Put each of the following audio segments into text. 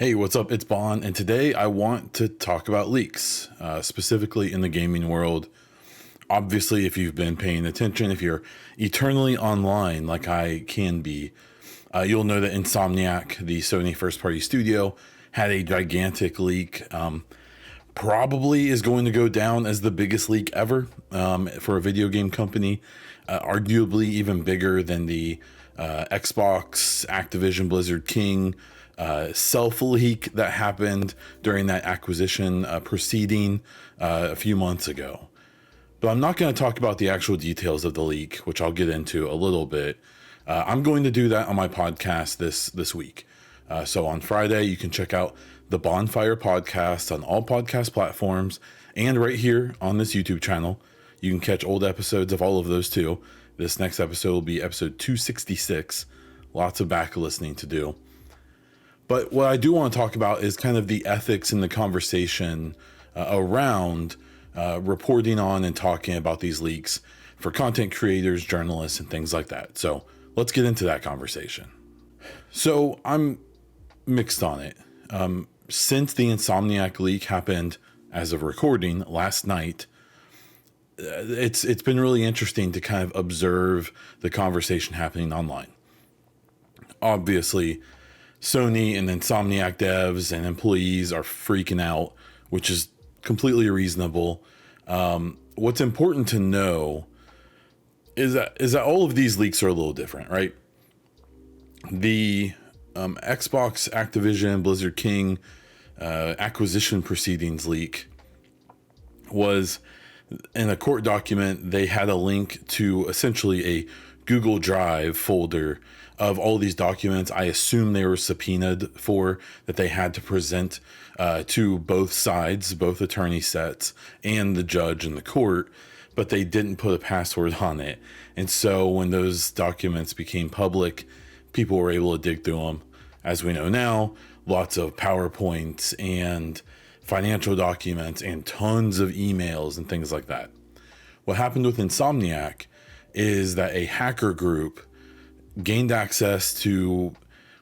Hey, what's up? It's Bon, and today I want to talk about leaks, specifically in the gaming world. Obviously, if you've been paying attention, if you're eternally online like I can be, you'll know that Insomniac, the Sony first party studio, had a gigantic leak. Probably is going to go down as the biggest leak ever for a video game company, arguably even bigger than the Xbox, Activision, Blizzard King self leak that happened during that acquisition proceeding a few months ago. But I'm not going to talk about the actual details of the leak, which I'll get into a little bit. I'm going to do that on my podcast this week. So on Friday, you can check out the Bonfire podcast on all podcast platforms and right here on this YouTube channel. You can catch old episodes of all of those too. This next episode will be episode 266. Lots of back listening to do. But what I do want to talk about is kind of the ethics in the conversation around reporting on and talking about these leaks for content creators, journalists, and things like that. So let's get into that conversation. So I'm mixed on it. Since the Insomniac leak happened as of recording last night, it's been really interesting to kind of observe the conversation happening online. Obviously, Sony and Insomniac devs and employees are freaking out, which is completely reasonable. What's important to know is that all of these leaks are a little different, right? The Xbox, Activision, Blizzard King acquisition proceedings leak was in a court document. They had a link to essentially a Google Drive folder of all these documents. I assume they were subpoenaed for, that they had to present to both sides, both attorney sets and the judge in the court, but they didn't put a password on it. And so when those documents became public, people were able to dig through them. As we know now, lots of PowerPoints and financial documents and tons of emails and things like that. What happened with Insomniac is that a hacker group gained access to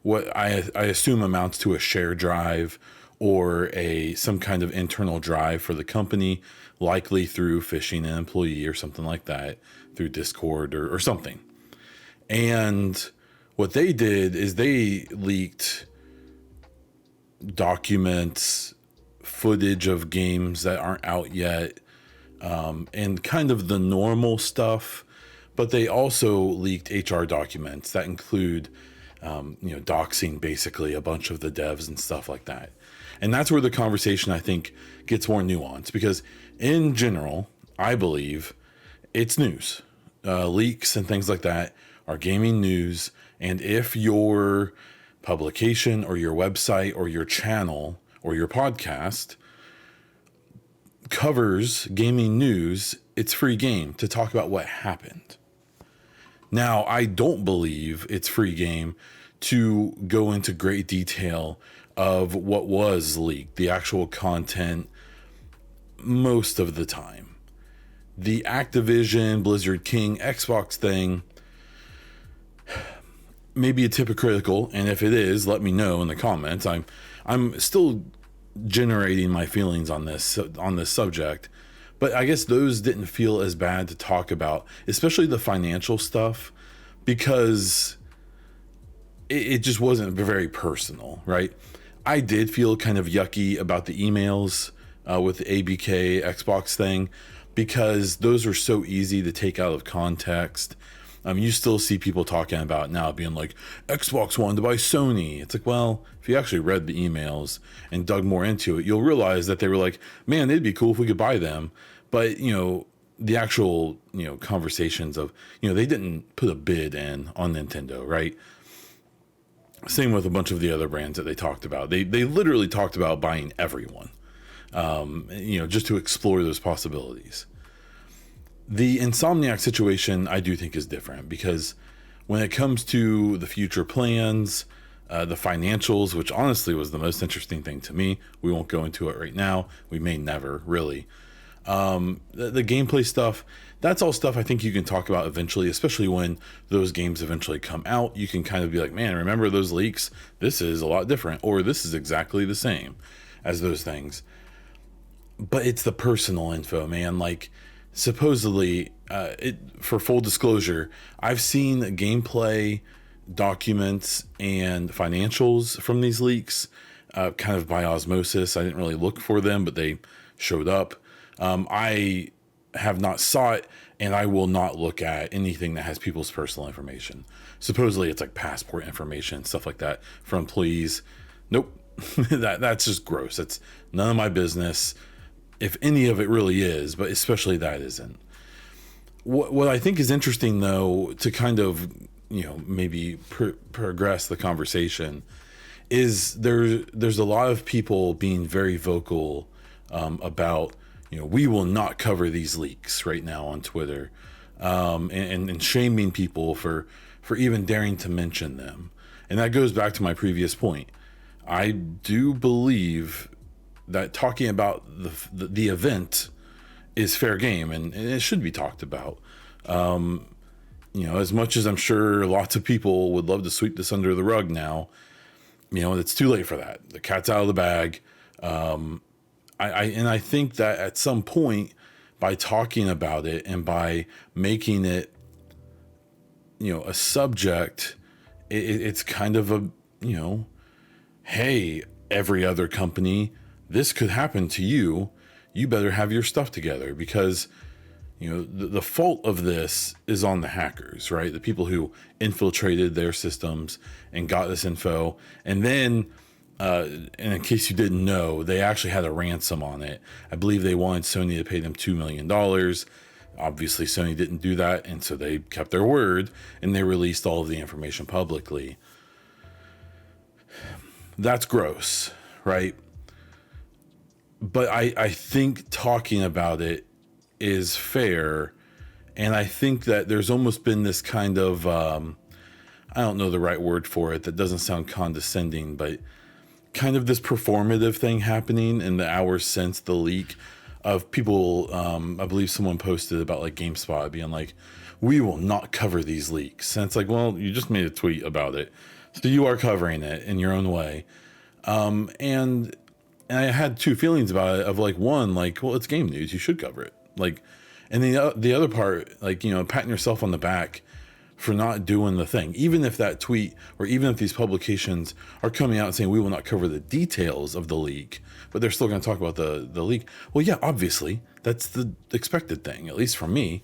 what I assume amounts to a share drive or some kind of internal drive for the company, likely through phishing an employee or something like that, through Discord or something. And what they did is they leaked documents, footage of games that aren't out yet, and kind of the normal stuff. But they also leaked HR documents that include, doxing basically a bunch of the devs and stuff like that. And that's where the conversation, I think, gets more nuanced, because in general, I believe it's news. Leaks and things like that are gaming news. And if your publication or your website or your channel or your podcast covers gaming news, it's free game to talk about what happened. Now, I don't believe it's free game to go into great detail of what was leaked, the actual content, most of the time. The Activision, Blizzard King, Xbox thing, maybe it's hypocritical, and if it is, let me know in the comments. I'm still generating my feelings on this subject. But I guess those didn't feel as bad to talk about, especially the financial stuff, because it just wasn't very personal, right? I did feel kind of yucky about the emails with the ABK Xbox thing, because those are so easy to take out of context. You still see people talking about now being like, Xbox wanted to buy Sony. It's like, well, if you actually read the emails and dug more into it, you'll realize that they were like, man, it'd be cool if we could buy them. But, the actual, conversations of, they didn't put a bid in on Nintendo, right? Same with a bunch of the other brands that they talked about. They literally talked about buying everyone, just to explore those possibilities. The Insomniac situation, I do think, is different, because when it comes to the future plans, the financials, which honestly was the most interesting thing to me, we won't go into it right now. We may never really. The gameplay stuff, that's all stuff I think you can talk about eventually, especially when those games eventually come out. You can kind of be like, man, remember those leaks? This is a lot different, or this is exactly the same as those things. But it's the personal info, man. Like, supposedly, for full disclosure, I've seen gameplay documents and financials from these leaks, kind of by osmosis. I didn't really look for them, but they showed up. I have not saw it, and I will not look at anything that has people's personal information. Supposedly, it's like passport information, stuff like that for employees. Nope, that's just gross. That's none of my business, if any of it really is, but especially that isn't. What I think is interesting, though, to kind of, maybe progress the conversation, is there's a lot of people being very vocal about, we will not cover these leaks right now on Twitter, and shaming people for even daring to mention them. And that goes back to my previous point. I do believe that talking about the event is fair game, and it should be talked about. As much as I'm sure lots of people would love to sweep this under the rug now, it's too late for that. The cat's out of the bag. I think that at some point, by talking about it and by making it, a subject, it's kind of a, hey, every other company, this could happen to you. You better have your stuff together, because, the fault of this is on the hackers, right? The people who infiltrated their systems and got this info. And then, and in case you didn't know, they actually had a ransom on it. I believe they wanted Sony to pay them $2 million. Obviously, Sony didn't do that, and so they kept their word, and they released all of the information publicly. That's gross, right? But I think talking about it is fair, and I think that there's almost been this kind of, I don't know the right word for it, that doesn't sound condescending, but kind of this performative thing happening in the hours since the leak, of people, I believe someone posted about like GameSpot being like, we will not cover these leaks. And it's like, well, you just made a tweet about it, so you are covering it in your own way. And I had two feelings about it, of like, one, like, well, it's game news, you should cover it. Like, and the other part, like, patting yourself on the back for not doing the thing, even if that tweet, or even if these publications are coming out and saying we will not cover the details of the leak, but they're still going to talk about the leak. Well, yeah, obviously that's the expected thing, at least from me.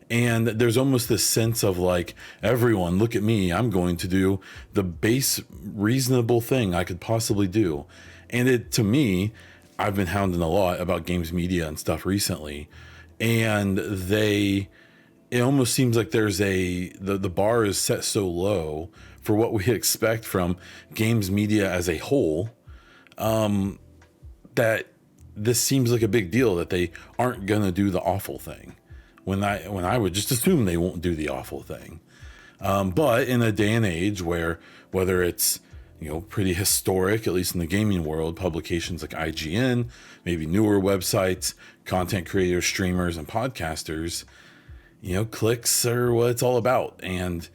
And there's almost this sense of like, everyone, look at me, I'm going to do the base reasonable thing I could possibly do. And to me, I've been hounding a lot about games media and stuff recently, and it almost seems like there's the bar is set so low for what we expect from games media as a whole, that this seems like a big deal that they aren't gonna do the awful thing, when I would just assume they won't do the awful thing. But in a day and age where, whether it's pretty historic, at least in the gaming world, publications like IGN, maybe newer websites, content creators, streamers, and podcasters, clicks are what it's all about. And,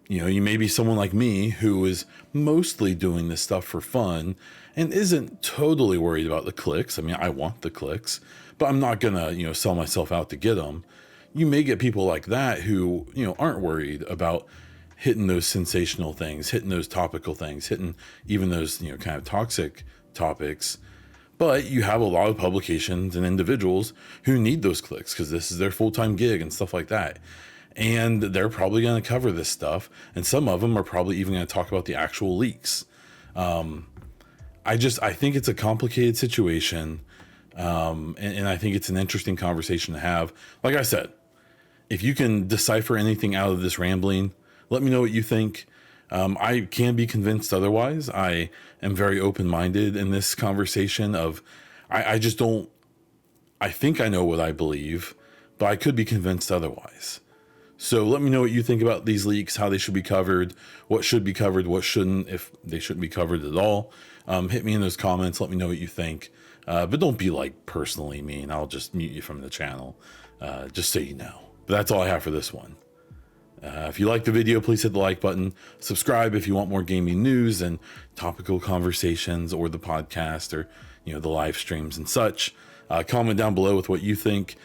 you may be someone like me who is mostly doing this stuff for fun and isn't totally worried about the clicks. I mean, I want the clicks, but I'm not gonna, sell myself out to get them. You may get people like that who, aren't worried about hitting those sensational things, hitting those topical things, hitting even those, kind of toxic topics. But you have a lot of publications and individuals who need those clicks because this is their full-time gig and stuff like that. And they're probably going to cover this stuff. And some of them are probably even going to talk about the actual leaks. I think it's a complicated situation. And I think it's an interesting conversation to have. Like I said, if you can decipher anything out of this rambling, let me know what you think. I can be convinced otherwise. I am very open-minded in this conversation of, I think I know what I believe, but I could be convinced otherwise. So let me know what you think about these leaks, how they should be covered, what should be covered, what shouldn't, if they shouldn't be covered at all. Hit me in those comments. Let me know what you think. But don't be like personally mean. I'll just mute you from the channel, just so you know. But that's all I have for this one. If you like the video, please hit the like button. Subscribe if you want more gaming news and topical conversations, or the podcast, or the live streams and such. Comment down below with what you think.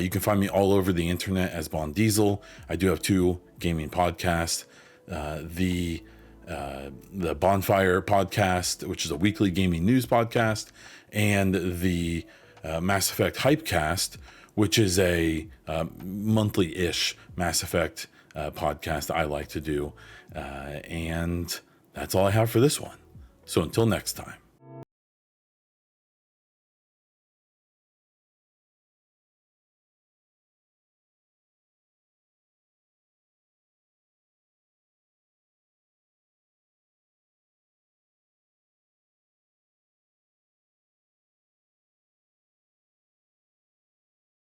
You can find me all over the internet as Bond Diesel. I do have 2 gaming podcasts. The Bonfire podcast, which is a weekly gaming news podcast, and the Mass Effect Hypecast, which is a monthly-ish Mass Effect podcast I like to do. And that's all I have for this one. So until next time.